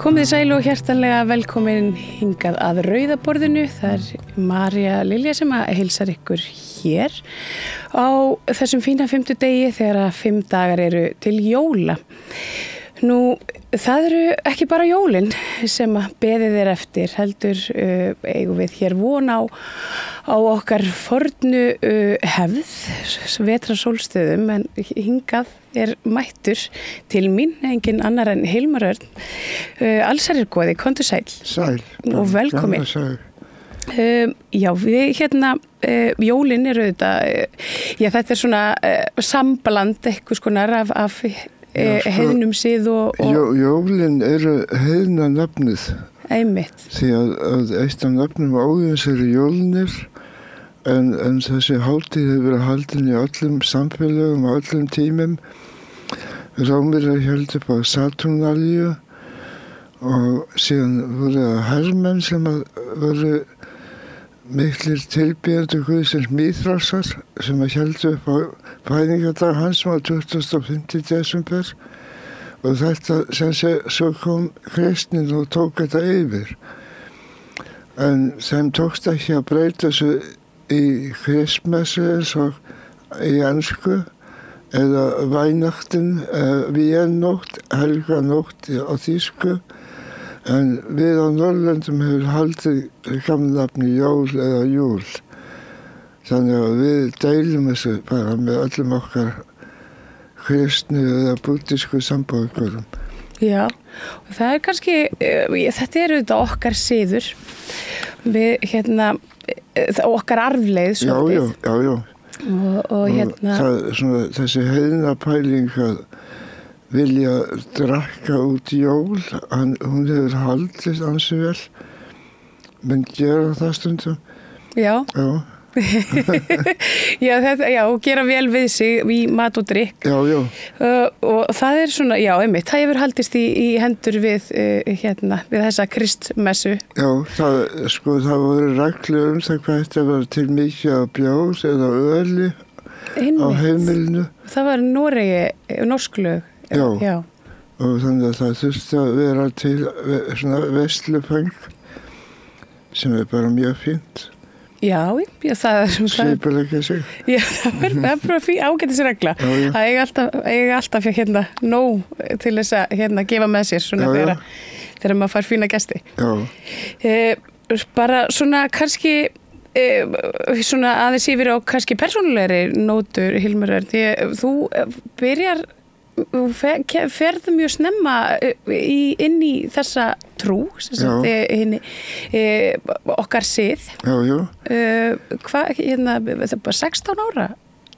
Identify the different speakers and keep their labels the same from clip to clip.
Speaker 1: Komið sæl og hjartanlega velkomin hingað að rauðaborðinu. Það María Lilja sem að heilsar ykkur hér á þessum fína fimmtudegi þegar 5 dagar eru til jóla. Nú, það eru ekki bara jólin sem að beðið er eftir, heldur eigum við hér von á okkar fornu hefð, vetrarsólstöðum, en hingað er mættur til mín, engin annar en Hilmar Örn, allsherjargoði, komdu sæl.
Speaker 2: Sæl.
Speaker 1: Og velkomin.
Speaker 2: Sæl.
Speaker 1: Já, við jólin eru þetta er svona sambland eitthvað skonar af heiðnum sið og
Speaker 2: Jólin eru heiðna nafnið.
Speaker 1: Einmitt.
Speaker 2: Því að eitt af nafnum Óðins eru jólnir, en þessi hátíð hefur verið haldin í öllum samfélögum og öllum tímum. Rómverjar héldu upp á Satúrnalíu og síðan voru það hermenn sem voru miklir tilbýjendur guðsins Míþrasar sem héldu upp á fæðingardag hans sem var 25. desember og þetta sem sé svo kom kristnin og tók þetta yfir. En þeim tókst ekki að breyta þessu í kristmessu eins og í ensku eða Weihnachten, Víennótt, helganótt á þýsku. En við á Norrlöndum hefur haldið gamla nafni jól eða júl. Þannig að við deilum þessu bara með öllum okkar kristnu eða búddísku sambúðargörum. Já,
Speaker 1: og það er kannski, þetta er auðvitað okkar siður. Við okkar arfleið svolítið.
Speaker 2: Já.
Speaker 1: Og
Speaker 2: það er svona þessi heiðna pæling að vilja drakka út jól, hún hefur haldist ansi vel, menn gera það stundum.
Speaker 1: Já. Og gera vel við sig í mat og drykk.
Speaker 2: Já.
Speaker 1: Og það er svona, einmitt, það hefur haldist í hendur við þessa kristmessu.
Speaker 2: Já, það voru reglur það hvað þetta var til mikið af bjór eða öli á heimilinu.
Speaker 1: Það var norsklög.
Speaker 2: Já, og þannig að það þurfti að vera til svona vestlufeng sem er bara mjög fínt.
Speaker 1: Já, það er
Speaker 2: skipuleggja sig.
Speaker 1: Já, það er bara ágætisregla. Það eiga alltaf nóg til þess að gefa með sér svona þegar maður fær fína gesti.
Speaker 2: Já.
Speaker 1: Bara svona kannski svona aðeins yfir á kannski persónulegri nótur, Hilmar Örn. Þú ferðu mjög snemma inn í þessa trú, okkar sið.
Speaker 2: Já.
Speaker 1: Það er bara 16 ára?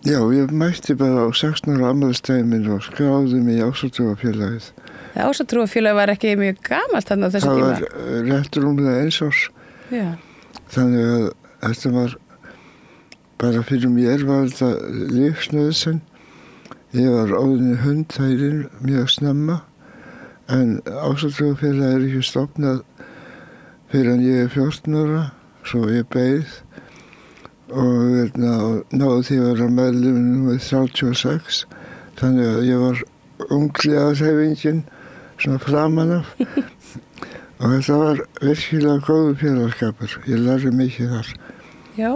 Speaker 2: Já, ég mætti bara á 16 ára afmælisdaginn minn og skráði mig í Ásatrúarfélagið.
Speaker 1: Ásatrúarfélagið var ekki mjög gamalt þarna á þessu tíma?
Speaker 2: Það var rétt rúmlega 1 árs.
Speaker 1: Já. Þannig
Speaker 2: að þetta var bara fyrir mér var þetta lífsnauðsyn. Ég var orðinn hundhærinn mjög snemma, en Ásatrúarfélagið er ekki stofnað fyrir en ég er 14 ára, svo ég beið og náði því að vera meðlim númer 36, þannig að ég var unglega hreyfingin svona framan af og þetta var virkilega góður félagskapur. Ég lærði mikið þar.
Speaker 1: Já,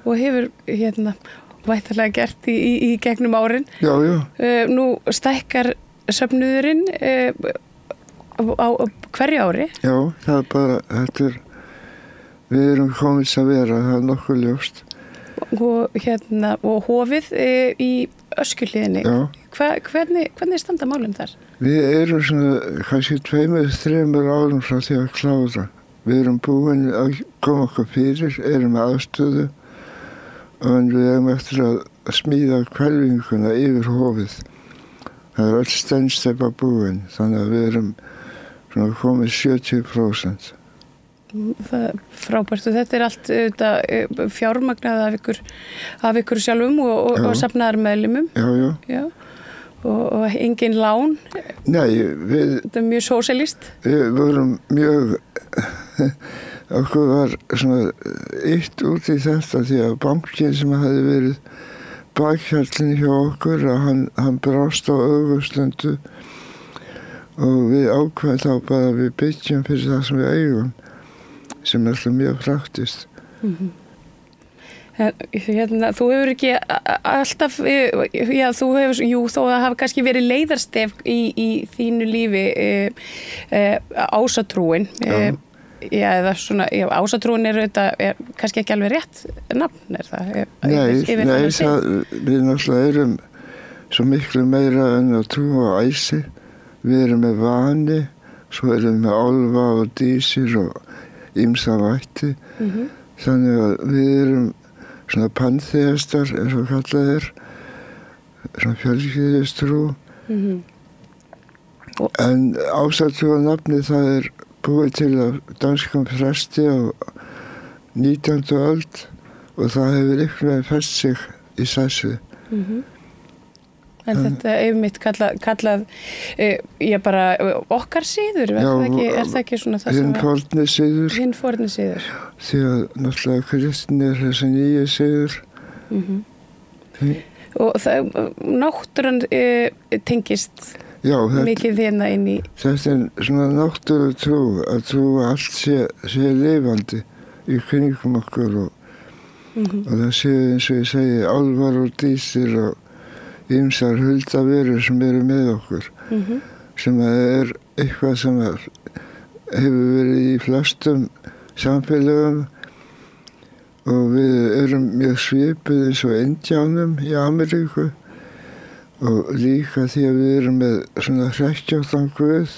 Speaker 1: og hefur væntanlega gert í gegnum árin.
Speaker 2: Já.
Speaker 1: Nú stækkar söfnuðurinn á hverju ári?
Speaker 2: Já, það er bara, við erum komins að vera, það er nokkuð ljóst.
Speaker 1: Og hofið í Öskjuhlíðinni.
Speaker 2: Já.
Speaker 1: Hvernig standa málum þar?
Speaker 2: Við erum svona kannski 2-3 árum frá því að klára. Við erum búin að koma okkur fyrir, erum með aðstöðu og við erum eftir að smíða hvelfinguna yfir hofið. Það er öll steinsteypa búin, þannig að við erum svona komið 70%.
Speaker 1: Það er frábært og þetta er allt fjármagnað af ykkur sjálfum og safnaðarmeðlimum.
Speaker 2: Já.
Speaker 1: Og engin lán.
Speaker 2: Nei,
Speaker 1: þetta er mjög sósíalíst.
Speaker 2: Við vorum mjög okkur var svona eitt út í þetta því að bankinn sem hefði verið bakhjarlinn hjá okkur að hann brást á Ögurstundu og við ákveðum þá bara að við byggjum fyrir það sem við eigum, sem er alltaf mjög praktist.
Speaker 1: Þú hefur ekki alltaf, já, þú hefur, jú, þó það hafa kannski verið leiðarstef í þínu lífi ásatrúin. Já, eða svona, já, ásatrúin er kannski ekki alveg rétt nafn, er það?
Speaker 2: Nei, við náttúrulega erum svo miklu meira en að trúa á æsi. Við erum með vani, svo erum við með álfa og dísir og ýmsa vætti. Þannig að við erum svona panþeistar, eins og kallað er, svona fjölskyldustrú. En ásatrúarnafnið það er búið til af danskum presti á 19. öld og það hefur ykkur fest sig í sessu.
Speaker 1: En þetta er mitt kallað ég bara okkar siður, er það ekki svona það
Speaker 2: sem hinn
Speaker 1: forni siður.
Speaker 2: Því að náttúrulega kristni er þessi nýju siður.
Speaker 1: Og það, náttúran tengist mikið hérna inn í.
Speaker 2: Þetta er svona náttúru trú, að trúa allt sé lifandi í kringum okkur og það sé eins og ég segi álfar og dísir og ýmsar huldaverur sem eru með okkur, sem er eitthvað sem hefur verið í flestum samfélögum og við erum mjög svipuð eins og Indjánum í Ameríku og líka því að við erum með svona hrekkjáttan guð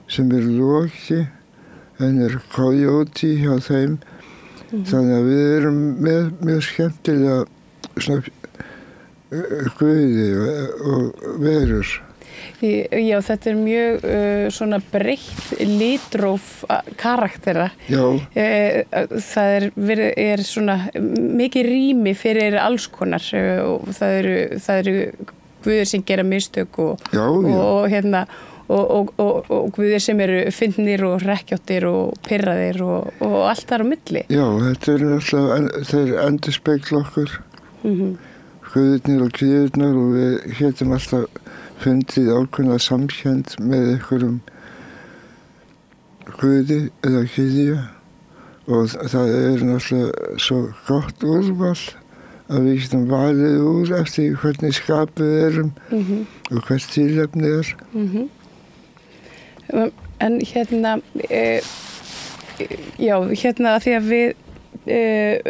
Speaker 2: sem er Loki, en er Coyote hjá þeim, þannig að við erum með mjög skemmtilega svona guði og verur.
Speaker 1: Já, þetta er mjög svona breytt litróf karaktera.
Speaker 2: Já.
Speaker 1: Það er svona mikið rými fyrir alls konar og það eru guðir sem gera mistök og hérna og guðir sem eru fyndnir og hrekkjáttir og pirraðir og allt þar á milli.
Speaker 2: Já, þetta er alltaf, þeir endurspegla okkur. Guðirnir og gyðirnar og við getum alltaf fundið ákveðna samkennd með einhverjum guði eða gyðju og það er náttúrulega svo gott úrval að við getum valið úr eftir hvernig skapið erum og hvert tilefni er.
Speaker 1: En hérna, já, hérna að því að við ég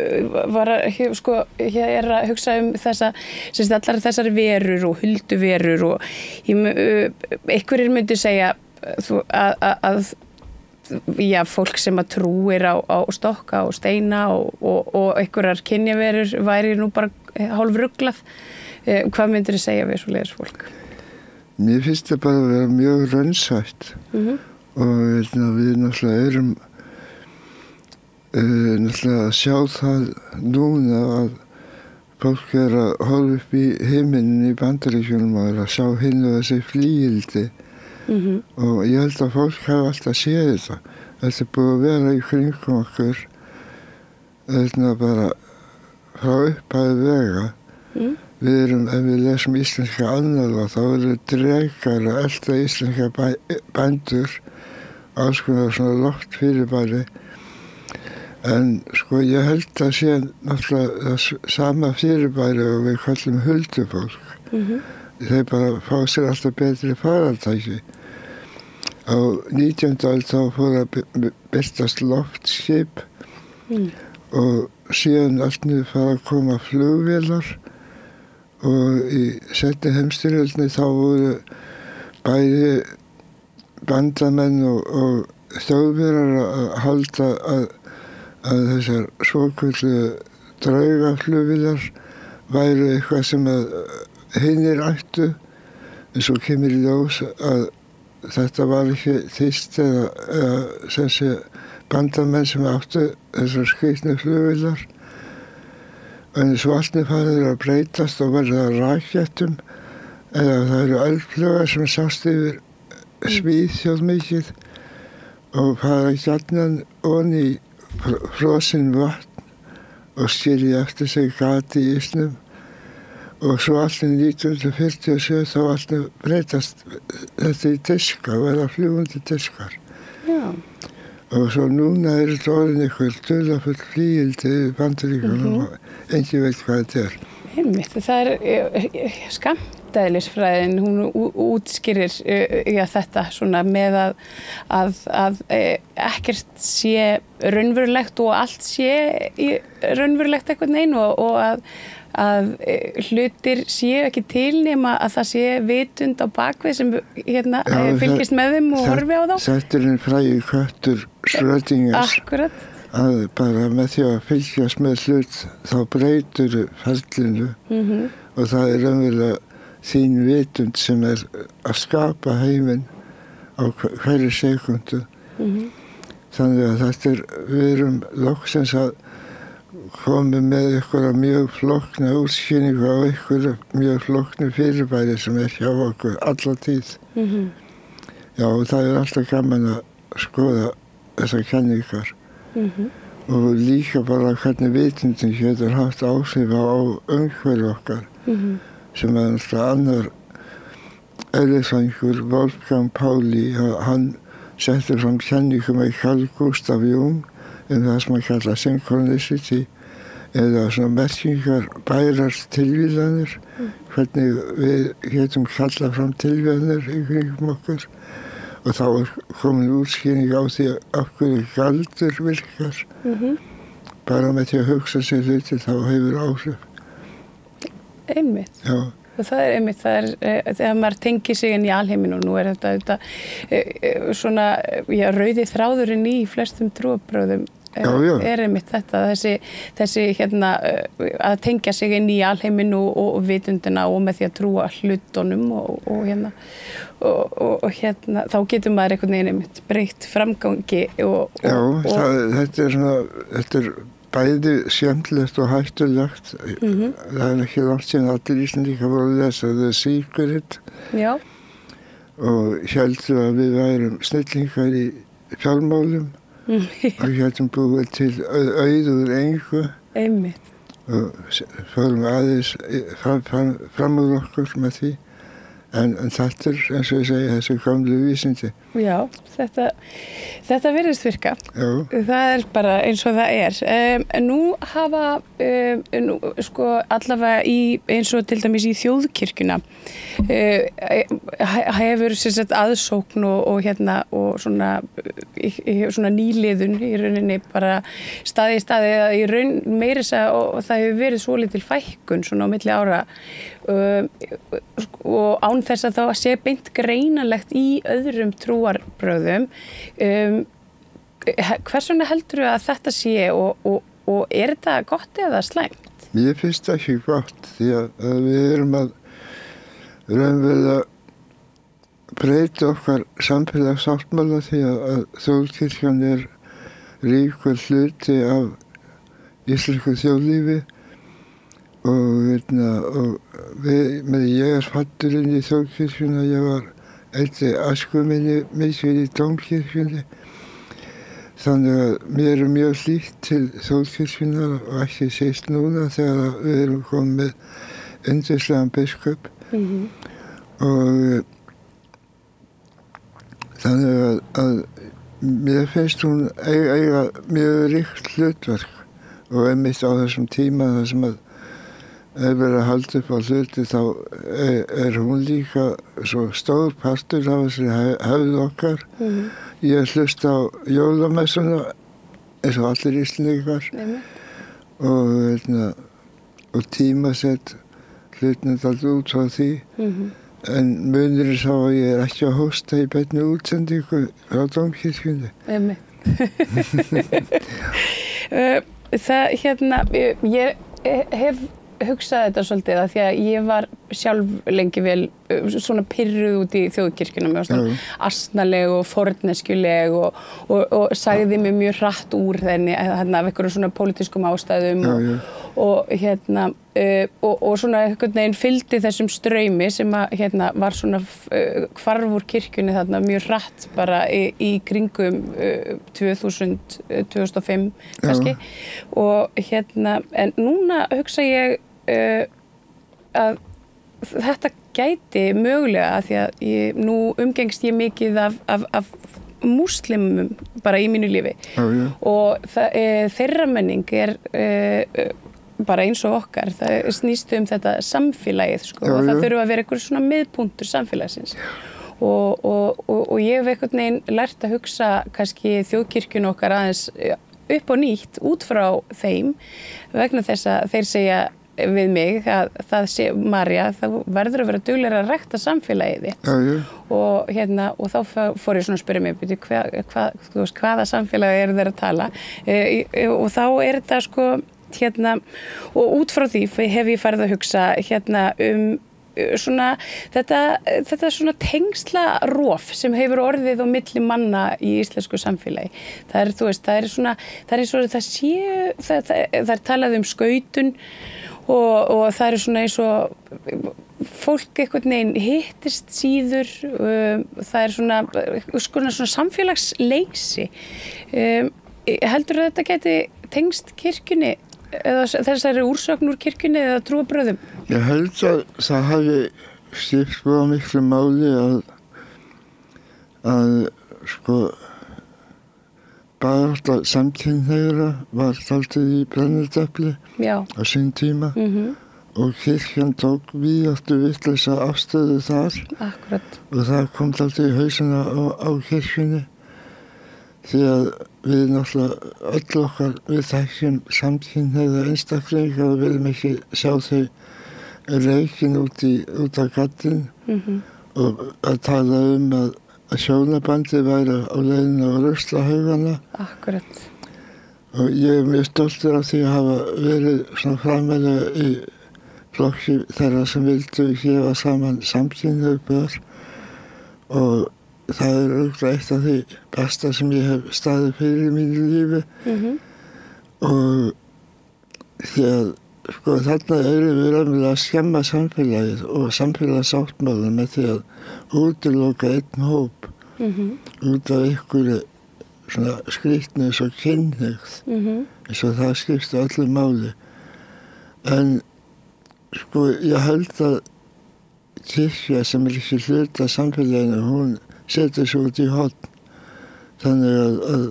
Speaker 1: er að hugsa allar þessar verur og hulduverur og einhverjir myndi segja að já, fólk sem að trúir á stokka og steina og einhverjar kynjaverur væri nú bara hálfruglað. Hvað myndir þið segja við svoleiðis fólk?
Speaker 2: Mér finnst það bara að vera mjög raunsætt og við náttúrulega erum náttúrulega að sjá það núna að fólk er að horfa upp í himinin í Bandaríkjunum og er að sjá hinn og þessi flígildi og ég held að fólk hafa alltaf séð þetta. Þetta er búið að vera í kringum okkur bara frá upphæðu vega. Við erum, ef við lesum íslenska annálfa, þá eru drekar að elta íslenska bændur alls konar svona loftfyrirbæri. En sko ég held að sé náttúrulega það sama fyrirbæri og við kallum huldufólk. Þeir bara fá sér alltaf betri farartæki. Á 19. öld þá fór að birtast loftskip og síðan alltaf fara að koma flugvélar og í seinni heimsstyrjöldinni þá voru bæði bandamenn og þjóðverjar að halda að þessar svoköldu draugaflugvélar væru eitthvað sem að hinir ættu, en svo kemur í ljós að þetta var ekki þýst eða þessi bandamenn sem áttu þessar skrýtnu flugvélar. En svo allt farið að breytast og verða rakettum eða það eru eldflaugar sem sást yfir Svíþjóð mikið og fara gjarnan ofan í frosinn vatn og skilja eftir sig gat í ísnum og svo allir 1947 þá allir breytast þetta í diska, verða fljúgandi diskar.
Speaker 1: Já.
Speaker 2: Og svo núna þetta orðin eitthvað dularfull flygildi í Bandaríkjunum og engin veit hvað þetta er.
Speaker 1: Einmitt, það skammdæðlisfræðin, hún útskýrir þetta svona með að ekkert sé raunverulegt og allt sé raunverulegt einhvern veginn og að hlutir séu ekki til nema að það sé vitund á bakvið sem fylgist með þeim og horfi á þá.
Speaker 2: Þetta er frægi köttur Schrödingers.
Speaker 1: Akkurat.
Speaker 2: Að bara með því að fylgjast með hlut þá breytur ferlinu og það er raunverulega þín vitund sem er að skapa heiminn á hverju sekundu. Þannig að þetta við erum loksins að koma með einhverja mjög flókna útskýringu á einhverju mjög flóknu fyrirbæri sem er hjá okkur alla tíð. Já, og það er alltaf gaman að skoða þessar kenningar. Og líka bara hvernig vitundin getur haft áhrif á umhverfi okkar sem er náttúrulega annar eðlisfræðingur Wolfgang Pauli, hann setti fram kenningu með Carl Gustav Jung það sem að kalla synchronicity eða svona merkingar bærar tilvíðanir, hvernig við getum kalla fram tilvíðanir í kringum okkur. Og þá er komin útskýring á því af hverju galdur virkar. Bara með því að hugsa sér hluti þá hefur áhrif.
Speaker 1: Einmitt.
Speaker 2: Já.
Speaker 1: Og það er einmitt, þegar maður tengir sig inn í alheiminn og nú er þetta svona, rauði þráðurinn í flestum trúarbrögðum er einmitt þetta, þessi að tengja sig inn í alheiminn og vitundina og með því að trúa hlutunum og þá getur maður einhvern veginn einmitt breytt framgangi
Speaker 2: þetta er bæði skemmtilegt og hættulegt. Það er ekki langt síðan allir Íslendingar voru að lesa The Secret og héldu að við værum snillingar í fjármálum og hétum búið til auður engu og fórum aðeins fram úr okkur með því en þetta er eins og ég segi þessi gamlu vísindi.
Speaker 1: Já, þetta virðist virka.
Speaker 2: Já. Það
Speaker 1: er bara eins og það er. Nú hafa allavega eins og til dæmis í þjóðkirkjuna hefur aðsókn og svona nýliðun í rauninni bara staði eða í raun meira og það hefur verið svolítil fækkun svona á milli ára og án þess að það sé beint greinanlegt í öðrum trúarbrögðum. Hvers vegna heldurðu að þetta sé og er þetta gott eða slæmt?
Speaker 2: Mér finnst það ekki gott því að við erum að raunverulega breyta okkar samfélagssáttmála því að þjóðkirkjan er ríkur hluti af íslensku þjóðlífi og ég er fæddur inn í þjóðkirkjuna, ég var eyddi æsku minni mikið í dómkirkjunni. Þannig að mér er mjög hlýtt til þjóðkirkjunnar og ekki síst núna þegar við erum komið með yndislegan biskup. Og þannig að mér finnst hún eiga mjög ríkt hlutverk og einmitt á þessum tíma þar sem að verið að halda upp á hluti þá er hún líka svo stór partur af þessari hefð okkar. Ég hlusta á jólamessuna eins og allir Íslendingar og tímasett hlutnum alltaf út frá því. En munurinn sá að ég er ekki að hósta í beinni útsendingu frá dómkirkjunni.
Speaker 1: Ég hef hugsað þetta svolítið að því að ég var sjálf lengi vel svona pirruð út í þjóðkirkjuna með svona asnaleg og forneskjuleg og sagði mig mjög hratt úr þenni af einhverjum svona pólitískum ástæðum og svona einhvern veginn fylgdi þessum straumi sem að var svona hvarf úr kirkjunni þarna mjög hratt bara í kringum 2005 kannski og en núna hugsa ég að þetta gæti mögulega, því að nú umgengst ég mikið af múslimum bara í mínu lífi og þeirra menning bara eins og okkar, það snýst þetta samfélagið sko, og það þurfa að vera einhver svona miðpunktur samfélagsins og ég hef einhvern veginn lært að hugsa kannski þjóðkirkjun okkar aðeins upp og nýtt út frá þeim vegna þess að þeir segja við mig að það sé María, það verður að vera duglegri að rækta samfélagið þitt og þá fór ég svona að spyrja mig hvaða samfélagi þeir að tala og þá þetta sko og út frá því hef ég farið að hugsa svona þetta svona tengslarof sem hefur orðið á milli manna í íslensku samfélagi. Það er talað skautun og það svona eins og fólk einhvern veginn hittist síður, það svona samfélagsleysi. Heldur þetta geti tengst kirkjunni eða þessari úrsögn úr kirkjunni eða trúarbrögðum?
Speaker 2: Ég held að það hafi skipt miklu máli að sko barátta samkynhneigðra var dálítið í brennidepli á sín tíma og kirkjan tók víðáttu vitlausa afstöðu þar. Akkurat. Og það kom dálítið í hausina á kirkjunni því að við náttúrulega öll okkar við þekkjum samkynhneigða einstaklinga og viljum ekki sjá þau reikin út á gaddinn og að tala að hjónabandið væri á leiðinni á ruslahaugana. Akkurat. Og ég mjög stoltur af því að hafa verið svona framarlega í flokki þeirra sem vildu gefa saman samkynhneigð börn og það örugglega eitt af því besta sem ég hef staðið fyrir í mínu lífi og því að sko þarna við raunverulega að skemma samfélagið og samfélagsáttmála með því að útiloka einn hóp út af einhverju svona skrýtni eins og kynhneigð eins og það skipti öllu máli en sko ég held að kirkja sem ekki hluta samfélaginu hún setur svo út í horn þannig að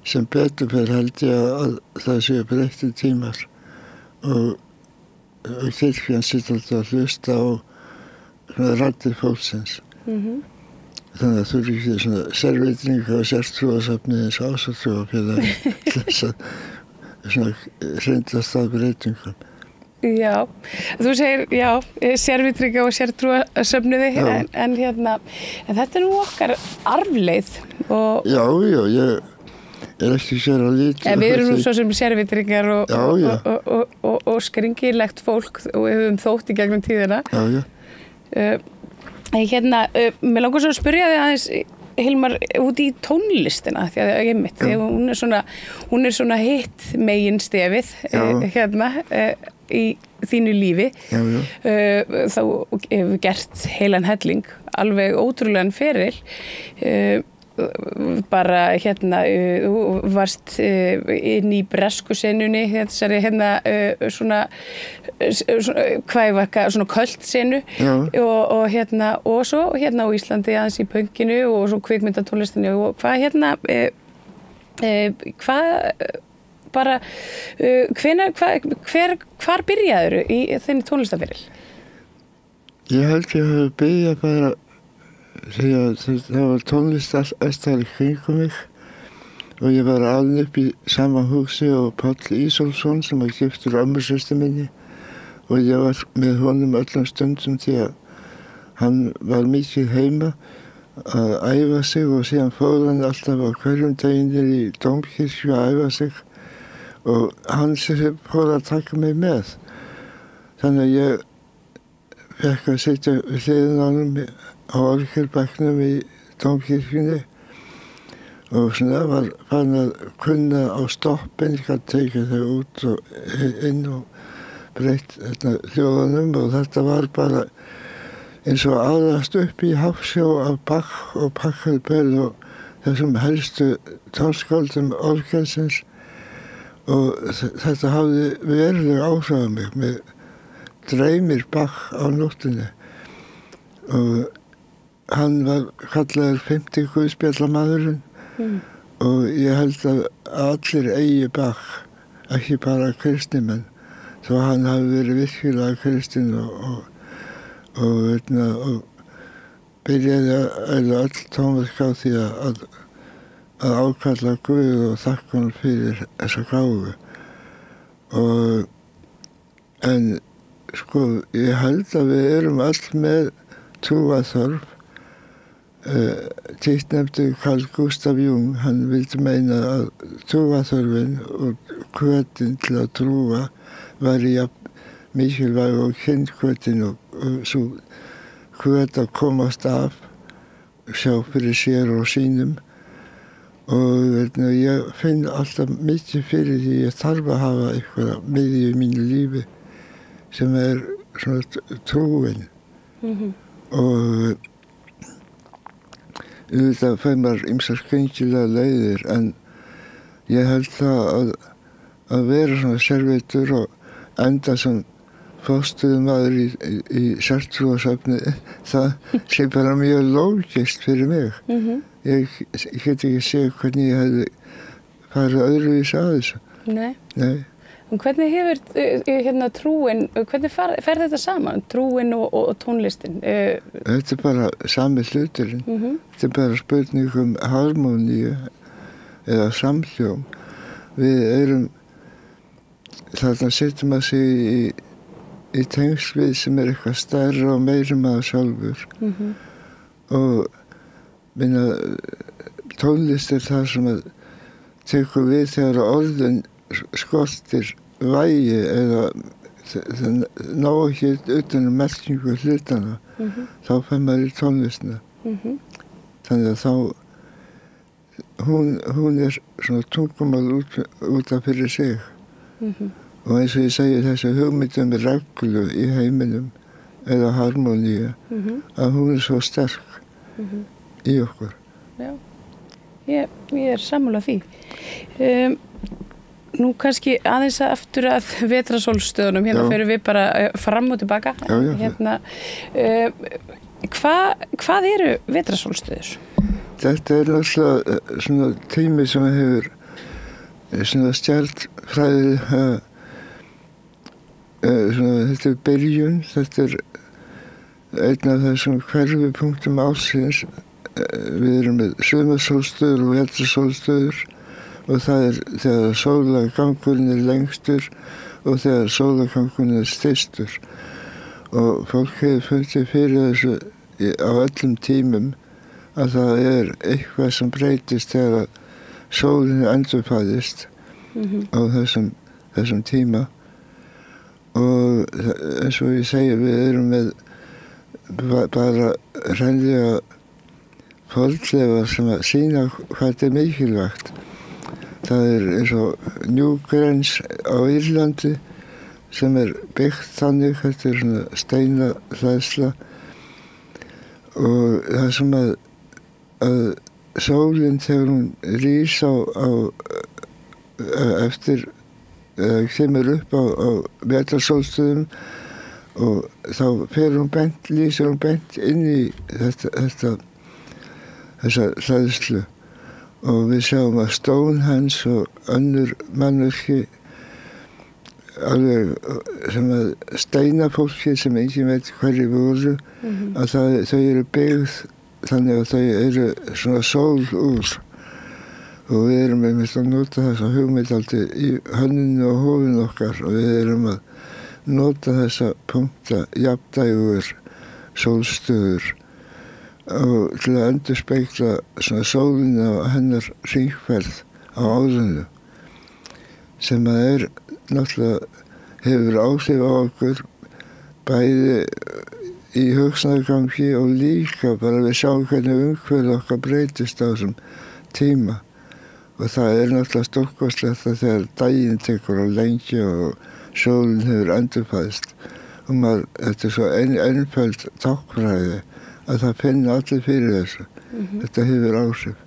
Speaker 2: sem betur fer held ég að það séu breyttir tímar og kirkjan situr alltaf að hlusta á raddir fólksins þannig að þú ekki svona sérvitringa og sértrúarsafni eins og ásatrúarfélagi til þess að svona hrindast að breytingum.
Speaker 1: Já, þú segir, sérvitringa og sértrúarsöfnuði en þetta nú okkar arfleið og...
Speaker 2: Já, ég ekki sér að líta...
Speaker 1: En við erum nú svo sem sérvitringar og skringilegt fólk og við höfum þótt í gegnum tíðina. Mér langar svo að spyrja þig aðeins, Hilmar, út í tónlistina því að hún er svona hitt megin stefið í þínu lífi þá hefur gert heilan helling alveg ótrúlegan feril bara þú varst inn í bresku senunni þessari svona köld senu og svo á Íslandi aðeins í pönkinu og svo kvikmyndatónlistinni og hvar byrjaðirðu í þinni tónlistarferil?
Speaker 2: Ég held ég hafi byrjað bara því að það var tónlist alltaf í kringum mig og ég var alin upp í sama húsi og Páll Ísólfsson sem var giftur ömmursystur minni og ég var með honum öllum stundum því að hann var mikið heima að æfa sig og síðan fór hann alltaf á hverjum deginir í dómkirkju að æfa sig og hann fór að taka mig með. Þannig að ég fekk að sitja við hliðina á honum á orgelbekknum í dómkirkjunni og svona var farin að kunna á stoppin, ég gat tekið þau út og inn og breytt hljóðunum og þetta var bara eins og aðrast upp í hafsjó af Bach og Pachelbel og þessum helstu tónskáldum orgelsins og þetta hafði veruleg áhrif á mig með dreymir Bach á nóttunni og hann var kallaður 50 guðspjallamaðurinn og ég held að allir eigi Bach, ekki bara kristnimenn, þó hann hafi verið virkilega kristinn og byrjaði öll tónverk á því að ákalla Guð og þakka hann fyrir þessa gáfu. En sko, ég held að við erum öll með trúarþörf. Títtnefndu Carl Gustav Jung, hann vildi meina að trúarþörfin og hvötin til að trúa væri jafn mikilvæg og kynhvötin og svo hvöt að komast af, sjá fyrir sér og sínum. Og ég finn alltaf mikið fyrir því ég þarf að hafa eitthvað miðju í mínu lífi sem svona trúin. Og auðvitað fær maður ýmsar skringilega leiðir, en ég held það að vera svona servitur og enda sem fóstuðumaður í sértrúarsöfni, það sé bara mjög lógist fyrir mig. Ég get ekki séð hvernig ég hefði farið öðruvísi að þessu. Nei.
Speaker 1: En hvernig hefur trúin, hvernig fer þetta saman, trúin og tónlistin?
Speaker 2: Þetta bara sami hluturinn. Þetta bara spurning harmoníu eða samhljóm. Við þarna setjum að sig í tengsl við sem eitthvað stærra og meira maður sjálfur. Og tónlist það sem að tekur við þegar orðin skortir vægi eða það ná ekki utan merkingu hlutana, þá fer maður í tónlistina. Þannig að þá hún svona tungumál út af fyrir sig. Og eins og ég segi, þessi hugmyndum reglu í heiminum eða harmoníu, að hún svo sterk í okkur.
Speaker 1: Já, ég sammála því. Nú kannski aðeins aftur að vetrasólstöðunum, fyrir við bara fram og tilbaka. Hvað eru vetrasólstöður?
Speaker 2: Þetta náttúrulega svona tími sem hefur svona stjarnfræði, þetta byrjun, þetta einn af þessum hverfipunktum ársins. Við erum með sumarsólstöður og vetrasólstöður og það þegar sólargangurinn lengstur og þegar sólargangurinn styrstur. Og fólk hefur fundið fyrir þessu á öllum tímum að það eitthvað sem breytist þegar sólin endurfæðist á þessum tíma. Og eins og ég segi, við erum með bara hreinlega fornleifar sem að sýna hvað þetta mikilvægt. Það eins og Newgrange á Írlandi sem byggt þannig, þetta svona steinahleðsla og það sem að sólin þegar hún rís eftir kemur upp á vetrarsólstöðum og þá lýsir hún bent inn í þessa hleðslu. Og við sjáum að Stonehenge og önnur mannvirki, alveg sem að steinafólki sem enginn veit hverju voru, að þau eru byggð þannig að þau svona sólúr. Og við erum einmitt að nota þessa hugmynd alltaf í hönnunni og hófinu okkar og við erum að nota þessa punkta, jafndægur, sólstöður og til að endurspegla svona sólina og hennar hringferð á árinu sem að náttúrulega hefur áhrif á okkur bæði í hugsunargangi og líka bara við sjáum hvernig umhverfið okkar breytist á þessum tíma og það náttúrulega stórkostlegt að þegar daginn tekur á lengi og sólin hefur endurfæðst og þetta svo einföld táknræði að það finna allir fyrir þessu. Þetta hefur áhrif.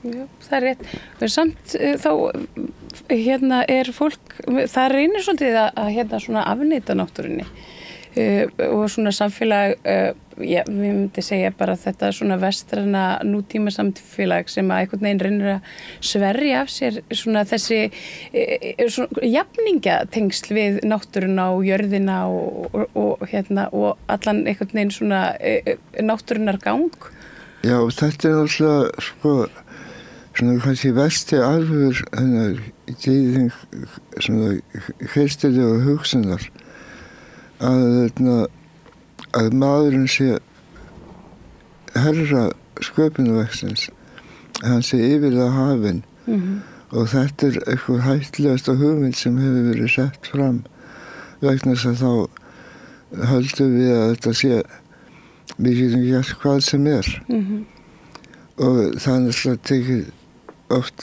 Speaker 1: Já, það rétt. Og samt þá fólk, það reynir svolítið að svona afneita náttúrunni. og svona samfélag, við myndi segja bara þetta svona vestræna nútíma samfélag sem að einhvern veginn reynir að sverja af sér svona þessi svona jafningatengsl við náttúruna og jörðina og allan einhvern veginn svona náttúrunar gang.
Speaker 2: Já, þetta alltaf svona kannski versti alveg tíðing svona kristilega hugsunar að maðurinn sé herra sköpunarverksins, hann sé yfirlega hafinn og þetta eitthvað hættulegasta hugmynd sem hefur verið sett fram vegna þess að þá höldum við að þetta sé við getum gert hvað sem og það alltaf tekið oft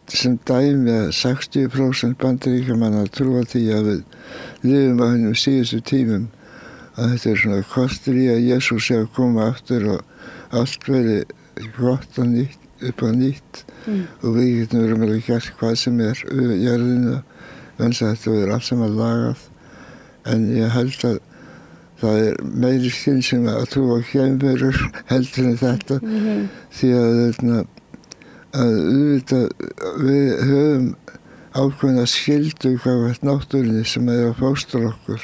Speaker 2: sem dæmi að 60% Bandaríkjamanna trúa því að við lifum á hennum síðustu tímum að þetta svona kostur í að Jesús sé að koma aftur og allt verið gott og nýtt, upp á nýtt og við getum verið með að gera hvað sem við jörðina vegna þetta verið allt saman lagað en ég held að það meiri skynsemi að trúa á geimverur heldur en þetta því að auðvitað við höfum ákveðna skyldu gagnvart náttúrunni sem að fóstra okkur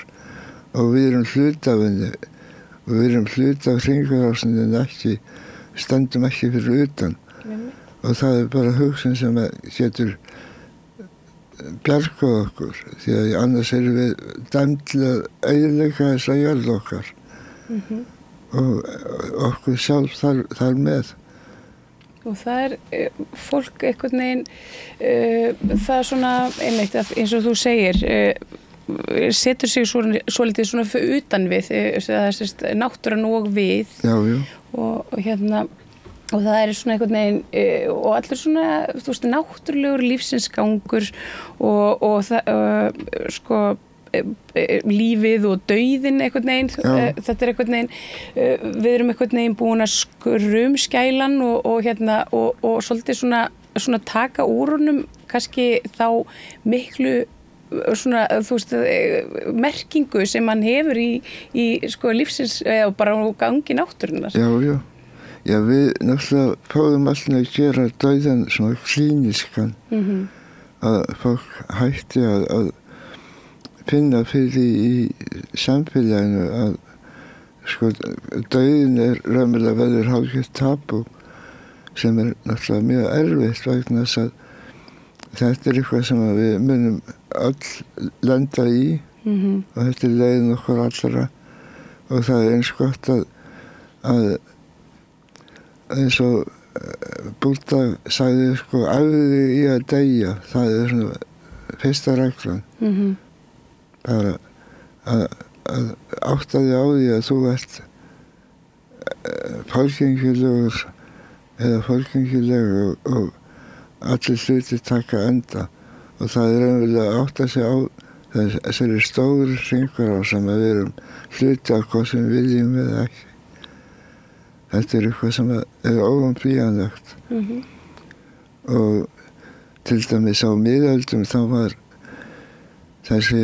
Speaker 2: og við erum hluti af henni og við erum hluti af hringarásinni en ekki, stöndum ekki fyrir utan og það bara hugsun sem getur bjargað okkur því að annars erum við dæmd til að eyðileggja þessa jörð okkar og okkur sjálf þar með.
Speaker 1: Og það fólk einhvern veginn, það svona einmitt eins og þú segir, setur sig svolítið svona fyrir utan við, náttúran og við.
Speaker 2: Já, já.
Speaker 1: Og það svona einhvern veginn, og allur svona, þú veist, náttúrulegur lífsins gangur og það, lífið og dauðinn einhvern veginn, þetta einhvern veginn, við erum einhvern veginn búin að skrumskælan og svolítið svona taka úr honum kannski þá miklu svona, þú veist, merkingu sem hann hefur í lífsins eða bara gangi náttúrunnar.
Speaker 2: Já, já. Já, við náttúrulega fáum alltaf að gera dauðan svona klíniskan að fólk hætti að finna fyrir því í samfélaginu að dauðin raunverulega verður hálfgert tabú sem náttúrulega mjög erfitt vegna þess að þetta eitthvað sem við munum öll lenda í og þetta leiðin okkur allra og það eins gott að eins og Búdda sagði æfðu þig í að deyja, það svona fyrsta reglan bara að átta þig á því að þú ert fólkengilegur eða fólkengilegur og allir hlutir taka enda og það raunverulega að átta sig á þessari stóru hringur á sem að við erum hluti af hvað sem við viljum eða ekki. Þetta eitthvað sem óumflýjanlegt og til dæmis á miðöldum þá var þessi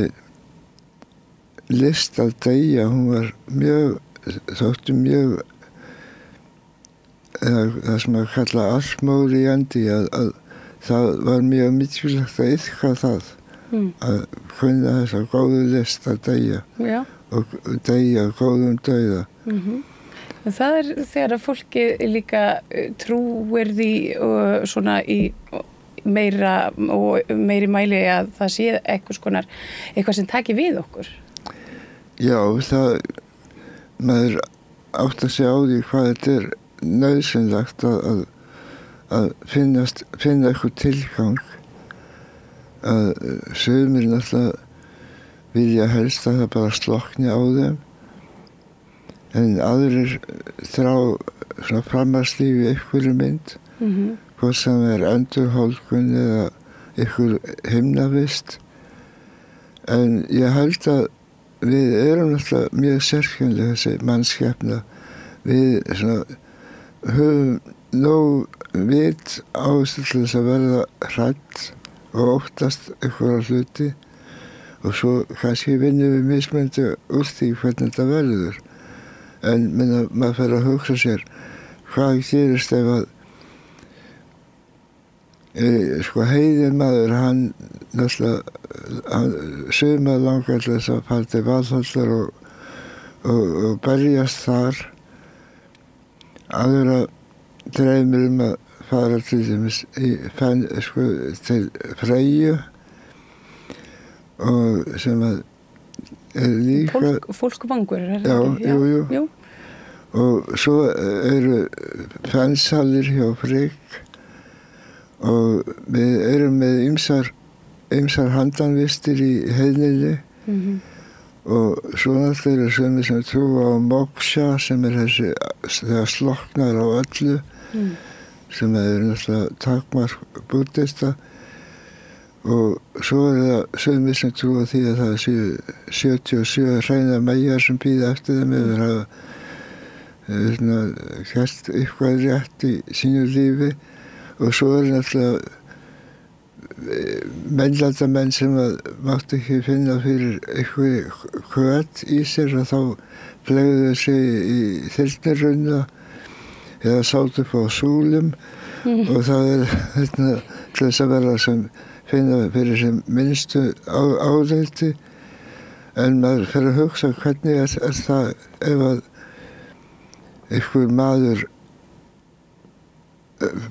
Speaker 2: list að deyja, hún var þótti mjög það sem að kalla allmóríandi að það var mjög mikilvægt að iðka það að kunna þessa góðu list að deyja og deyja góðum dauða.
Speaker 1: Það þegar að fólki líka trúir því svona í meiri mæli að það sé eitthvað sem taki við okkur.
Speaker 2: Já, maður átt að segja á því hvað þetta nauðsynlegt að finna eitthvað tilgang að sumir náttúrulega vilja helst að það bara slokni á þeim en aðrir þrá svona framhaldslíf í einhverju mynd hvort sem endurhólkun eða einhver himnavist en ég held að við erum náttúrulega mjög sérkennileg þessi mannskepna við svona höfum nóg vit áherslu til þess að verða hrædd og óttast einhverja hluti og svo kannski vinnum við mismunandi úr því hvernig þetta verður. En maður fer að hugsa sér hvað gerist ef að sko Heiðin maður, hann sumar langar til þess að fara til Valhallar og berjast þar. Aðra dreymir að fara til dæmis til Freyju og sem að líka
Speaker 1: Fólkvangur, er
Speaker 2: já,
Speaker 1: það ekki?
Speaker 2: Jú. Og svo eru fenshallir hjá Frigg og við erum með ýmsar handanvistir í Heiðninni og svo náttúrulega eru sumir sem trúa á moksha sem þessi þegar slokknar á öllu sem náttúrulega takmark búddista og svo það sumir sem trúa því að það séu 77 hreinar meyjar sem bíða eftir þeim yfir að hafa gert eitthvað rétt í sínu lífi og svo náttúrulega mennlandamenn sem mátti ekki finna fyrir eitthvað hvöt í sér og þá flegðu sig í þyrnirunna eða sátu upp á súlum og það til þess að vera sem finna fyrir sem minnstu áreiti en maður fer að hugsa hvernig er það ef að einhver maður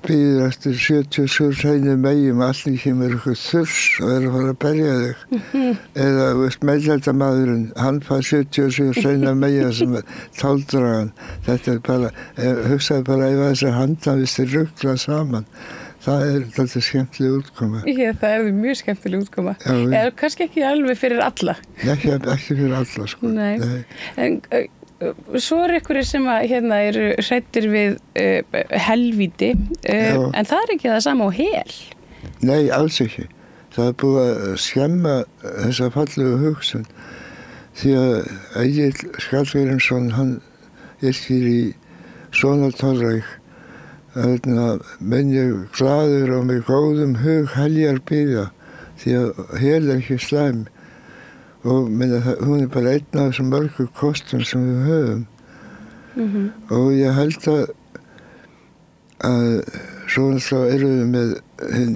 Speaker 2: býður eftir 77 hreinum meyjum allir kemur eitthvað þurs og að fara að berja þig eða meðlærdamaðurinn hann fær 77 hreinar meyja sem táldragan þetta bara, hugsaði bara ef þessi handanvistir rugla saman það þetta skemmtileg útkoma
Speaker 1: það mjög skemmtileg útkoma eða kannski ekki alveg fyrir alla
Speaker 2: ekki fyrir alla sko.
Speaker 1: Nei. En svo einhverjir sem eru hræddir við helvíti en það ekki það sama á hel
Speaker 2: Nei, alls ekki það búið að skemma þessa fallegu hugsun því að Egill Skallgrímsson hann yrkir í Sonatorræk menn ég glaður og með góðum hug heljar bíða því að hel ekki slæm og hún bara einn af þessum mörgu kostum sem við höfum og ég held að svo erum við með hinn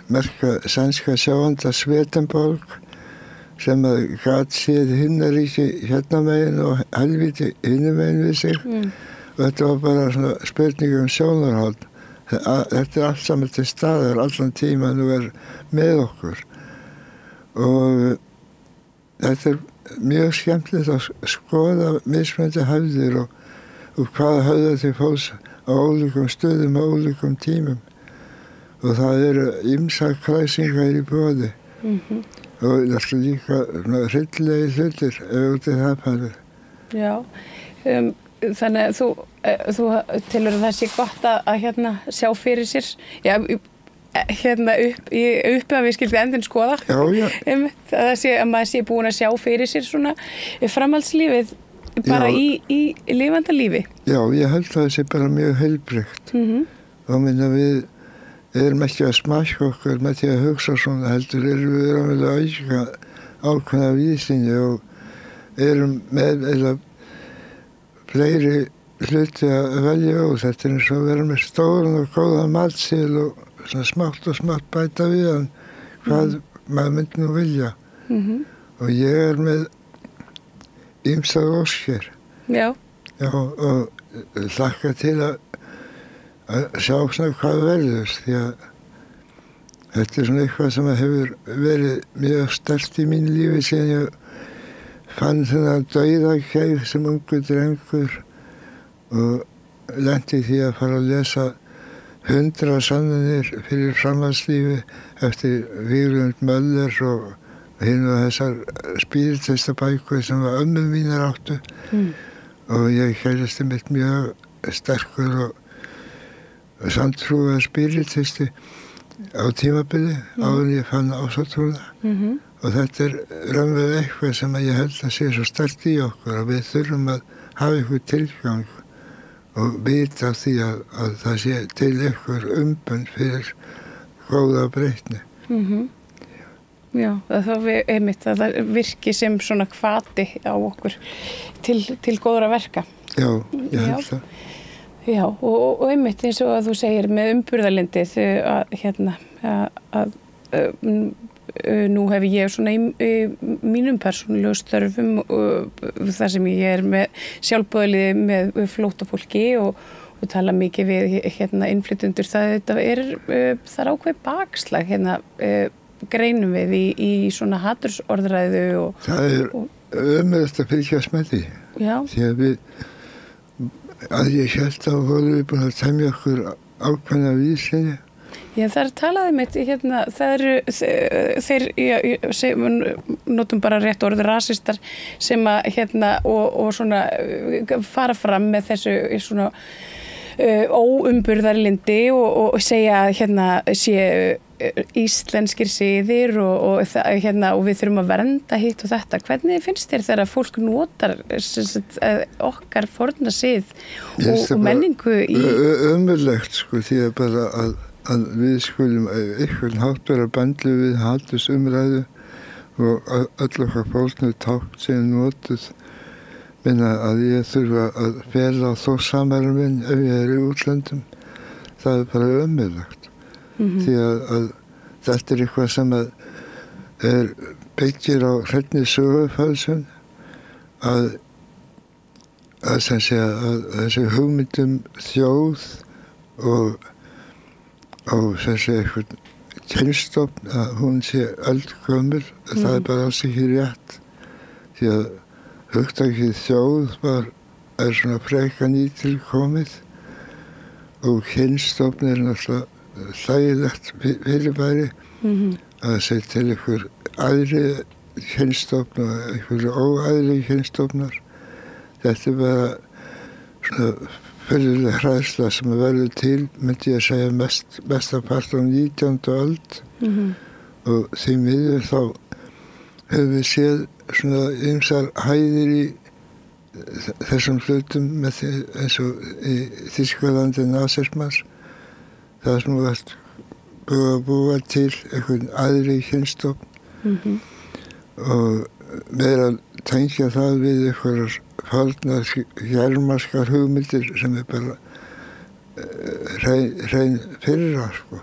Speaker 2: merka sænska sjáanda Swedenborg sem gat séð himnaríki hérna megin og helvíti hinum megin við sig og þetta var bara svona spurning sjónarhald þetta allt saman til staðar allan tíman og með okkur og þetta mjög skemmtilegt að skoða mismunandi hefðir og hvað höfðar til fólks á ólíkum stöðum á ólíkum tímum og það eru ýmsar kræsingar í boði og það er líka hryllilegi hlutir ef út í það farið.
Speaker 1: Já, þannig að þú telur að það sé gott að sjá fyrir sér upp að við skildum endinn skoða að maður sé búin að sjá fyrir sér svona framhaldslífið bara í lifanda lífi.
Speaker 2: Já, ég held að það sé bara mjög heilbrigt og við erum ekki að smakka okkur með því að hugsa svona heldur erum við að auka ákveðna víðsýni og erum með fleiri hluti að velja og þetta er eins og að vera með stóran og góða matseðil og svona smátt og smátt bæta við hann hvað maður myndi nú vilja og ég með ýmsar óskir og hlakka til að sjá svona hvað verður því að þetta er svona eitthvað sem hefur verið mjög sterkt í mínu lífi síðan ég fann þennan dauðakeið sem ungur drengur og lenti því að fara að lesa 100 sannanir fyrir framhaldslífi eftir Víglund Möller og hinn og þessar spíritistabækur sem ömmur mínar áttu og ég kærasti mitt mjög sterkur og sanntrúaður spíritisti á tímabili áður en ég fann ásatrúna og þetta er raunverulega eitthvað sem ég held að sé svo sterkt í okkur og við þurfum að hafa eitthvað tilgang og vita því að það sé til eitthvað umbund fyrir góða breytni.
Speaker 1: Já, það einmitt að það virki sem svona hvati á okkur til góðra verka.
Speaker 2: Já, ég held það.
Speaker 1: Já, og einmitt eins og að þú segir með umburðarlyndið að nú hef ég svona í mínum persónulegu störfum þar sem ég með sjálfboðaliði með flóttafólki og tala mikið við innflytjendur. Það er ákveð bakslag greinum við í svona hatursorðræðu
Speaker 2: það er ömurlegt að fylgjast með því. Já. Því að ég hélt að vorum við búin að temja okkur ákveðna vísinni.
Speaker 1: Já, það er talaðið mitt, það eru þeir notum bara rétt orð rasistar sem að og svona fara fram með þessu svona óumburðarlyndi og segja sé íslenskir siðir og við þurfum að vernda hitt og þetta. Hvernig finnst þér þegar fólk notar okkar forna sið og menningu í...
Speaker 2: Ömurlegt sko, því að bara að við skulum einhvern hátt vera bandlu við hatursumræðu og öll okkar fólknu tákn sem notuð minna að ég þurfa að fela á Þórshamarum minn ef ég er í útlöndum. Það er bara ömurlegt. Því að þetta er eitthvað sem byggir á hreinni sögufölsun að sem sé að þessi hugmyndum þjóð og sem sé eitthvað kynstofn að hún sé öldgömul, það er bara alls ekki rétt. Því að hugtakið þjóð er svona freka nýtilkomið og kynstofn er náttúrulega hlægilegt fyrirbæri að segja til einhver aðri kynstofn og einhverju óaðri kynstofnar. Þetta er bara svona fyrirlega hræðsla sem verður til, myndi ég að segja mestapart á 19. öld og því miður þá höfum við séð svona ýmsar hæðir í þessum hlutum með því eins og í Þýskalandi nasismans. Það sem var búið að búa til einhvern aðri kynstofn og meira tengja það við einhverjar farnar hjarmarskar hugmyndir sem er bara hrein fyrra sko.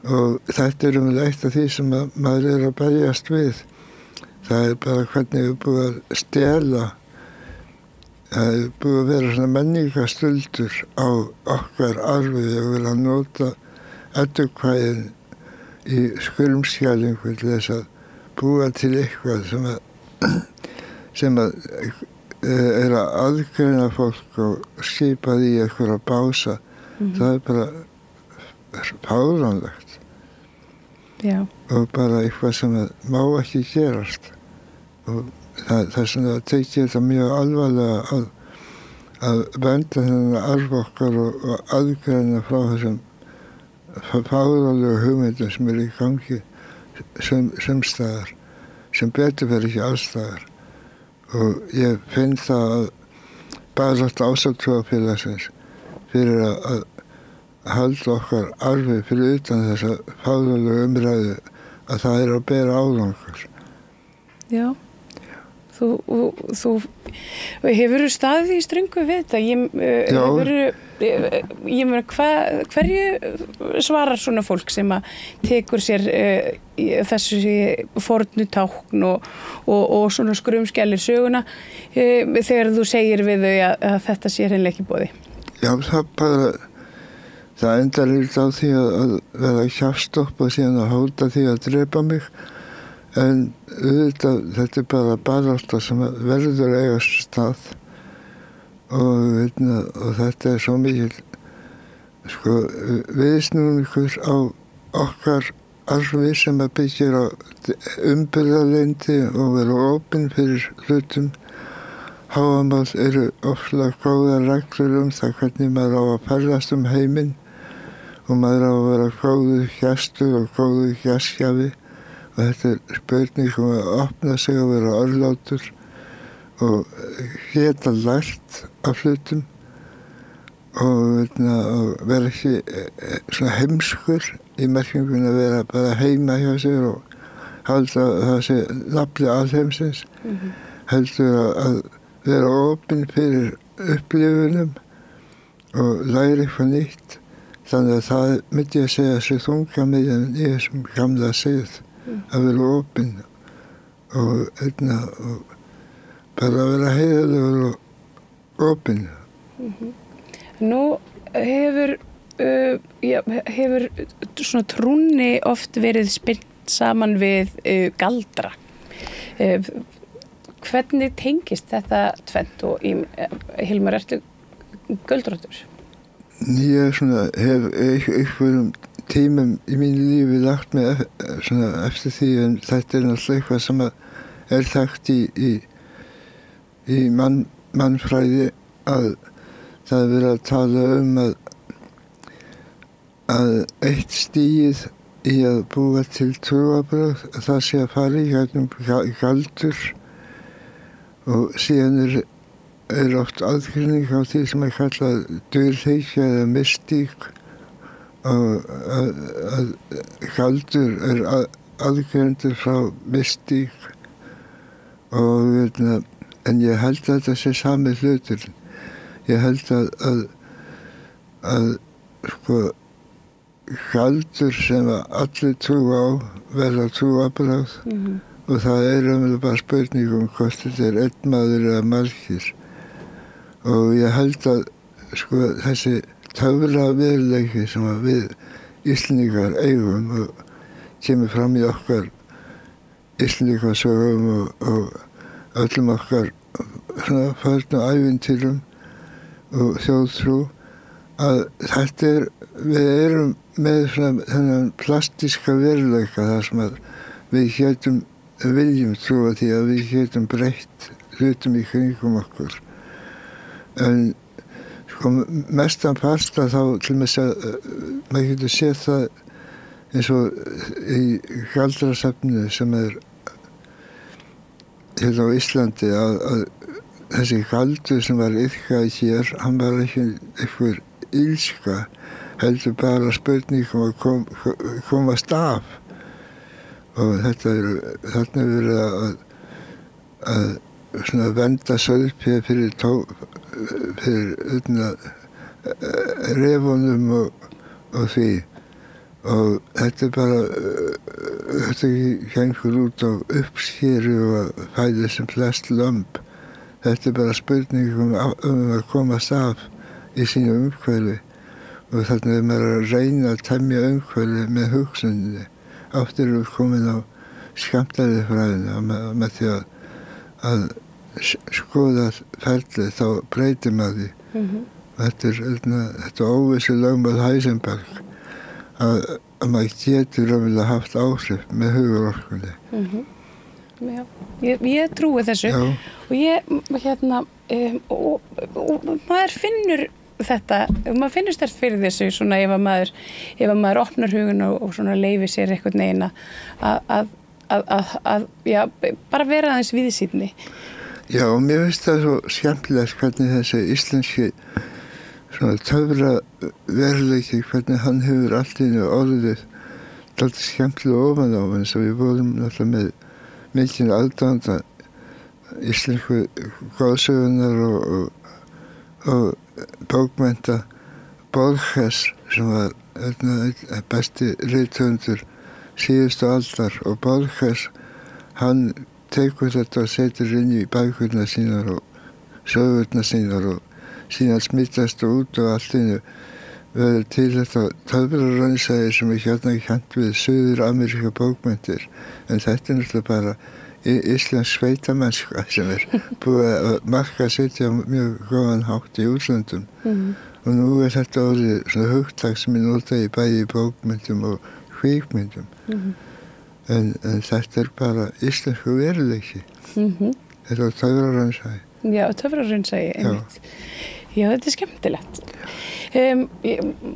Speaker 2: Og þetta er eitt af því sem maður er að berjast við. Það er bara hvernig við búið að stela. Það er búið að vera svona menningarstöldur á okkar arfi og vera að nota eddukvæðin í skurmskælingu til þess að búa til eitthvað sem er að aðgreina fólk og skipa því einhverja bása. Það er bara fáránlegt.
Speaker 1: Já.
Speaker 2: Og bara eitthvað sem má ekki gerast. Og það er svona að tekja þetta mjög alvarlega að vernda þennan arf okkar og aðgreina frá þessum fáránlegu hugmyndum sem er í gangi sumstaðar, sem betur verið ekki allstaðar. Og ég finn það að barátta Ásatrúarfélagsins fyrir að halda okkar arfi fyrir utan þessa fáránlegu umræðu að það er að bera árangur.
Speaker 1: Já. Þú hefur staðið í ströngu við þetta. Ég meina, hverju svarar svona fólk sem að tekur sér þessu fornu tákn og svona skrumskælir söguna þegar þú segir við þau að þetta sé hreinlega ekki í boði?
Speaker 2: Já, það endar á því að vera kjafstopp og síðan að hóta því að drepa mig. En þetta er bara barátta sem verður að eiga stað og þetta er svo mikil viðsnúningur á okkar arfi sem að byggir á umburðarlyndi og vera opinn fyrir hlutum. Háamál eru ofsalega góðar reglur það hvernig maður á að ferðast heiminn og maður á að vera góður gestur og góður gestgjafi. Og þetta er spurning að opna sig og vera örlátur og geta lært af hlutum og vera ekki svona heimskur í merkingunni að vera bara heima hjá sér og halda það sé nafni alheimsins, heldur að vera opinn fyrir upplifunum og læra eitthvað nýtt. Þannig að það myndi ég segja sér þunga meginn í þessum gamla sið, að vera opinn og bara vera heiðarlegur og opinn.
Speaker 1: Nú hefur svona trúnni oft verið spyrnt saman við galdra. Hvernig tengist þetta tvennt og Hilmar, ertu göldróttur?
Speaker 2: Ég hef einhverjum tímum í mínu lífi lagt mig eftir því, en þetta náttúrulega eitthvað sem er þekkt í mannfræði, að það er verið að tala að eitt stigið í að búa til trúarbrögð, það sé að fara í gegnum galdur, og síðan er oft aðgreining á því sem er kallað dulhyggja eða mystík, og að galdur er aðgreindur frá mystík, en ég held að þetta sé sami hlutur. Ég held að galdur sem allir trúa á verða trúarbrögð, og það er bara spurning hvort þetta er einn maður eða margir. Og ég held að þessi töfraveruleiki sem við Íslendingar eigum og kemur fram í okkar Íslendingasögum og öllum okkar förnu ævintýrum og þjóðtrú, að við erum með þennan plastíska veruleika þar sem að við viljum trúa því að við getum breytt hlutum í kringum okkur. En mestan parta þá til og með maður getur séð það eins og í galdrasafninu sem er hérna á Íslandi, að þessi galdur sem var iðkað hér, hann var ekki einhver illska, heldur bara spurningum að komast af. Og þarna er verið að venda sauðfé fyrir refunum og því. Og þetta er bara, þetta gengur út á uppskeru og að fæða sem flest lömb. Þetta er bara spurning að komast af í sínu umhverfi. Og þarna er maður að reyna að temja umhverfi með hugsuninni. Aftur er við komin á skammtafræðina með því að skoða ferlið, þá breytir maður því. Þetta er óvissu lögmál Heisenberg, að maður getur raunverulega haft áhrif með hugurorkunni.
Speaker 1: Já, ég trúi þessu.
Speaker 2: Já.
Speaker 1: Og ég, og maður finnur þetta, maður finnur sterkt fyrir þessu svona ef maður opnar hugun og svona leyfir sér einhvern veginn að bara vera aðeins víðsýnni.
Speaker 2: Já, og mér finnst það svo skemmtilegt hvernig þessi íslenski svona töfra veruleiki, hvernig hann hefur allt í einu orðið dálítið skemmtilega ofan á, eins og við vorum náttúrulega með mikinn aðdáanda íslensku goðsögunar og bókmennta. Borges, sem var besti rithöfundur síðustu aldar, og Borges, hann tekur þetta og setur inn í bækurnar sínar og sögurnar sínar, og síðan smittast og út, og allt einu verður til þetta töfraraunsæði sem er hérna kennt við Suður-Ameríska bókmenntir. En þetta er náttúrulega bara íslensk sveitamennska sem er búið að markaðssetja mjög góðan hátt í útlöndum. Og nú er þetta orðið svona hugtak sem er notað í bæði bókmyndum og kvikmyndum. En þetta er bara íslensku veruleiki. Þetta er töfraraunsæði.
Speaker 1: Já, töfraraunsæði, einmitt. Já, þetta er skemmtilegt.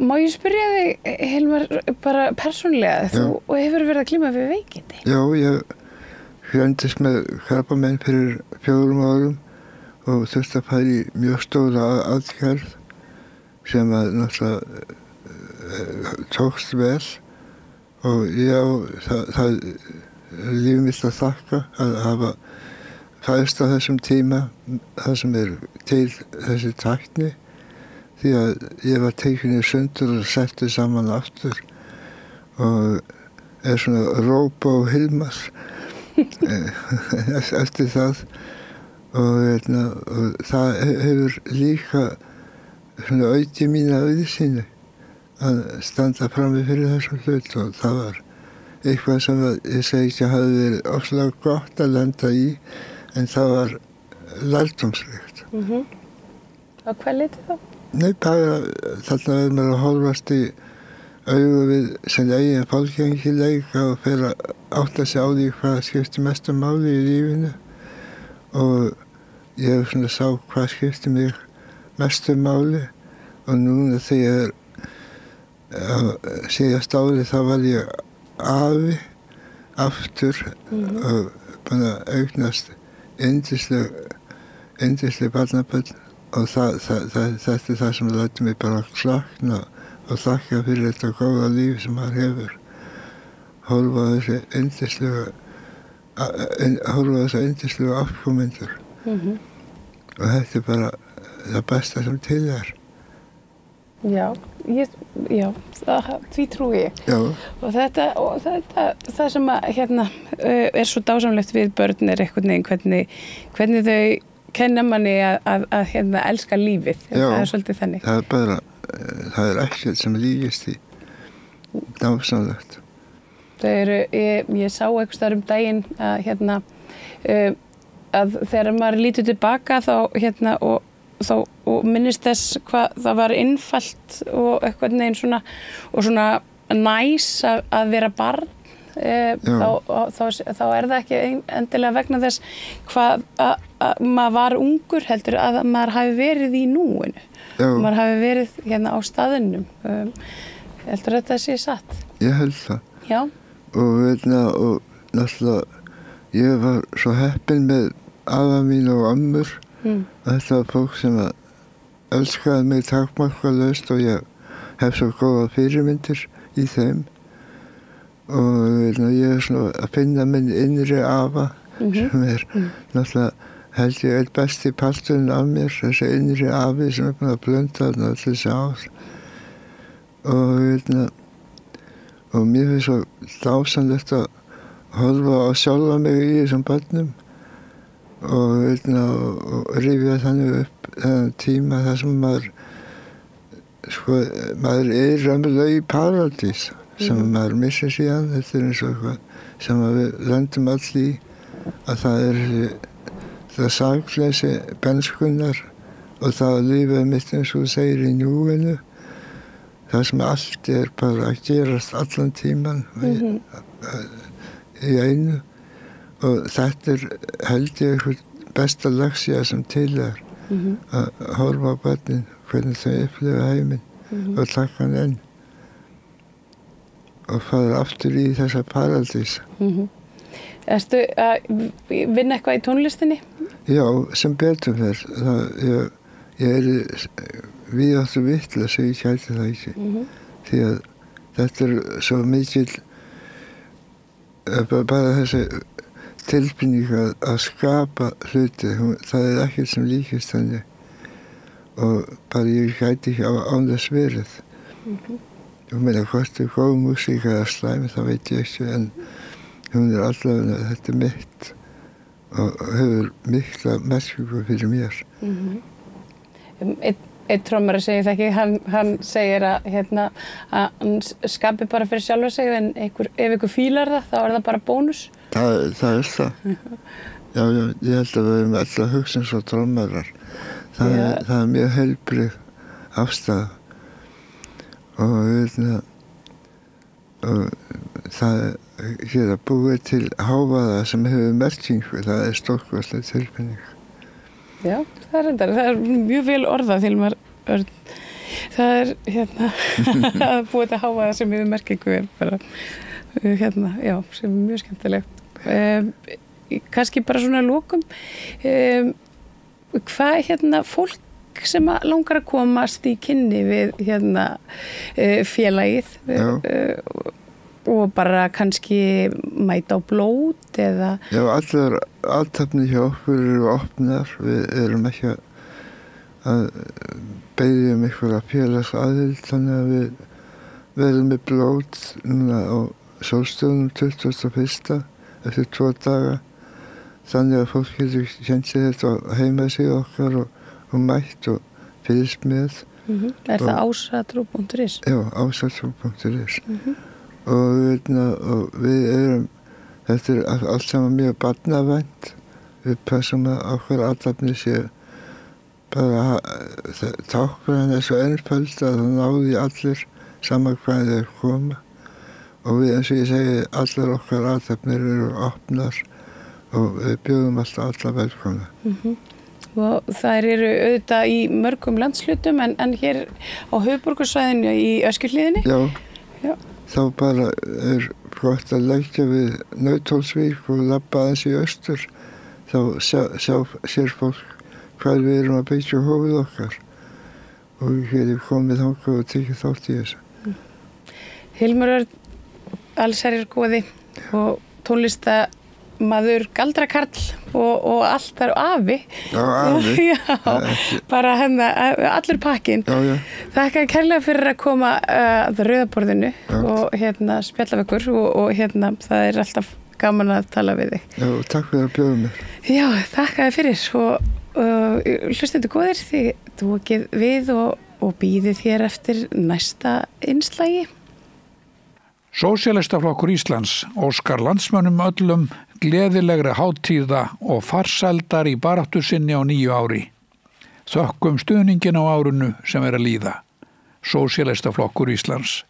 Speaker 1: Má ég spyrja þig, Hilmar, bara persónulega, þú hefur verið að glíma við veikindi?
Speaker 2: Já, ég greindist með krabbamein fyrir 4 árum og þurfti að fara í mjög stóra aðgerð sem að náttúrulega tókst vel. Og já, líf mitt að þakka að hafa fæðst á þessum tíma það sem til þessi tækni því að ég var tekin í sundur og setti saman aftur og svona Róbo og Hilmar eftir það og það hefur líka svona auki mína auðsýni að standa frammi fyrir þessum hlut og það var eitthvað sem ég segi ekki að hafi verið óslega gott að lenda í en það var lærdómsríkt.
Speaker 1: Og hvað litið þá?
Speaker 2: Nei, bara þarna er maður að horfast í augu við sem eigin fólkengileika og fer að átta sig á því hvað skiptir mestu máli í lífinu og ég svona sá hvað skiptir mig mestu máli og núna þegar síðast árið þá var ég afi aftur og búin að eignast yndisleg barnabörn og þetta er það sem lætur mig bara að klakna og þakka fyrir þetta góða líf sem maður hefur horfa á þessi yndislegu afkomendur og þetta er bara það besta sem til
Speaker 1: Já, því trúi ég.
Speaker 2: Já.
Speaker 1: Og það sem að er svo dásamlegt við börn er einhvern veginn hvernig þau kenna manni að elska lífið.
Speaker 2: Já,
Speaker 1: það er svolítið þannig.
Speaker 2: Það er ekkert sem líkist því dásamlegt.
Speaker 1: Ég sá einhvers staðar daginn að þegar maður lítur tilbaka og minnist þess hvað það var einfalt og eitthvað neginn svona næs að vera barn þá er það ekki endilega vegna þess hvað maður var ungur heldur að maður hafi verið í núinu maður hafi verið á staðinum heldur þetta sé satt?
Speaker 2: Ég held það.
Speaker 1: Já.
Speaker 2: Og náttúrulega ég var svo heppinn með afa mín og ömmur þetta var fólk sem elskaði mig takmarkalaust og ég hef svo góða fyrirmyndir í þeim og ég svona að finna minn innri afa sem náttúrulega held ég eitt besti parturinn af mér þessi innri afi sem búin að blunda öll þessi ár og mér finnst svo dásamlegt að horfa á sjálfa mig í þessum börnum og rifja þannig upp þennan tíma þar sem maður raunverulega í paradís sem maður missir síðan þetta er eins og eitthvað sem við lendum öll í að það það sakleysi benskunnar og það lífið mitt eins og þú segir í núinu það sem allt er bara að gerast allan tíman í einu og þetta held ég eitthvað besta leksía sem til að horfa á börnin hvernig þau upplifa heiminn og taka hann inn og fara aftur í þessa paradís.
Speaker 1: Ertu að vinna eitthvað í tónlistinni?
Speaker 2: Já, sem betur fer. Ég víðáttu vitlaus ef ég kæti það ekki. Því að þetta er svo mikil bara þessi tilfinning að skapa hluti. Það er ekkert sem líkist þannig. Og bara ég gæti ekki án þess verið. Ég meina hvort er góð músík eða slæm, það veit ég ekki, en hún er allavega, þetta er mitt og hefur mikla merkingu fyrir mér.
Speaker 1: Einn trommari segir það ekki, hann segir að hann skapi bara fyrir sjálfa sig en ef ykkur fílar það, þá er það bara bónus.
Speaker 2: Það er það. Já, ég held að við erum alltaf að hugsa eins og trommarar. Það er mjög heilbrigð afstaða. Og það hér að búið til hávaða sem hefur merkingu, það er stórkostleg tilfinning. Já,
Speaker 1: það er mjög vel orðað til maður það er að búið til hávaða sem hefur merkingu er bara já, sem er mjög skemmtilegt. Kannski bara svona að lokum hvað fólk sem langar að komast í kynni við félagið og bara kannski mæta á blót eða...
Speaker 2: Já, allar athafnir hjá okkur eru opnar. Við erum ekki að beðja einhverja félagsaðild, þannig að við verðum með blót núna á sólstöðunum 21. eftir 2 daga. Þannig að fólk getur kent sér þetta heima sig okkar og mætt og fylgst með.
Speaker 1: Er það ásatrú.is?
Speaker 2: Já, ásatrú.is. Og við erum, þetta er allt saman mjög barnavænt. Við passum að okkar athafnir sé bara táknræn er svo einföld að það náði allir saman hvað þeir koma. Og við, eins og ég segi, allar okkar athafnir eru opnar og við bjóðum alltaf alla velkomna.
Speaker 1: Og þær eru auðvitað í mörgum landshlutum en hér á höfuðborgarsvæðinu í Öskjuhlíðinni?
Speaker 2: Já, þá bara er gott að leggja við Nauthólsvík og labba aðeins í austur. Þá sér fólk hvað við erum að byggja hófið okkar og hér er komið þangað og tekið þátt í þessu.
Speaker 1: Hilmar Örn, allsherjargoði og tónlistamaður, galdrakarl og allt þar afi.
Speaker 2: Já, afi.
Speaker 1: Já, bara allur pakkinn.
Speaker 2: Já.
Speaker 1: Þakka kærlega fyrir að koma að rauðaborðinu og spjalla við ykkur og það er alltaf gaman að tala við þig.
Speaker 2: Já, takk fyrir að bjóða mér.
Speaker 1: Já, þakka þér fyrir og hlustendur góðir, þið tókið við og bíðið hér eftir næsta innslagi.
Speaker 3: Sósíalistaflokkur Íslands óskar landsmönnum öllum gleðilegra hátíða og farsældar í baráttu sinni á nýju ári. Þökkum stuðningin á árinu sem er að líða. Sósíalistaflokkur Íslands.